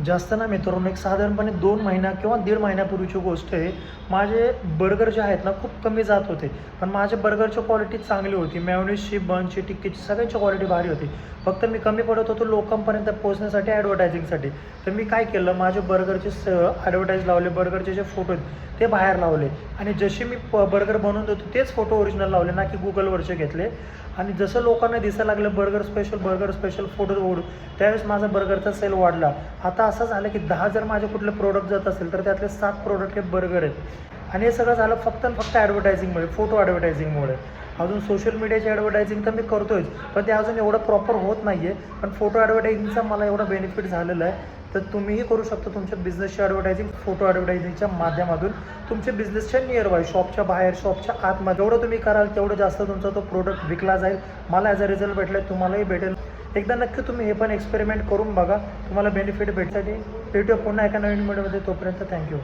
जास्त ना मित्रांनो, एक साधारणपणे 2 महिना किंवा दीड महिन्यापूर्वीची गोष्ट आहे. माझे बर्गर जे आहेत ना, खूप कमी जात होते. पण माझ्या बर्गरची क्वालिटी चांगली होती. मेयोनीजची, बनची, टिक्कीची सगळ्यांची क्वालिटी भारी होती. फक्त मी कमी पडत होतो लोकांपर्यंत पोहोचण्यासाठी ॲडव्हर्टायझिंगसाठी. तर मी काय केलं, माझे बर्गरचे ॲडव्हर्टाईज लावले, बर्गरचे जे फोटो आहेत ते बाहेर लावले आणि जसे मी बर्गर बनवून देतो तेच फोटो ओरिजिनल लावले, ना की Googleवरचे घेतले. आणि जसं लोकांना दिसायला लागलं बर्गर स्पेशल फोटो ओढून, त्यावेळेस माझा बर्गरचा सेल वाढला. आता असं झालं की 10 जर माझे कुठले प्रोडक्ट जात असेल तर त्यातले 7 प्रोडक्ट हे बर्गर आहेत. आणि हे सगळं झालं फक्त आणि फक्त ॲडव्हर्टायझिंगमुळे, फोटो ॲडव्हर्टायझिंगमुळे. अजून सोशल मीडियाची ॲडव्हर्टायझिंग तर मी करतोयच, पण ते अजून एवढं प्रॉपर होत नाही आहे. पण फोटो ॲडव्हर्टायझिंगचा मला एवढा बेनिफिट झालेला आहे. तर तुम्हीही करू शकता तुमच्या बिझनेसची ॲडव्हर्टायझिंग फोटो ॲडव्हर्टायझिंगच्या माध्यमातून. तुमच्या बिझनेसच्या नियर बाय, शॉपच्या बाहेर, शॉपच्या आतमध्ये जेवढं तुम्ही कराल तेवढं जास्त तुमचा तो प्रोडक्ट विकला जाईल. मला ॲज अ रिझल्ट भेटला आहे, तुम्हालाही भेटेल. एकदा नक्की तुम्ही हे पण एक्सपेरिमेंट करून बघा, तुम्हाला बेनिफिट भेटसाठी. भेटूया पुन्हा एका नवीन व्हिडिओमध्ये. तोपर्यंत थँक्यू.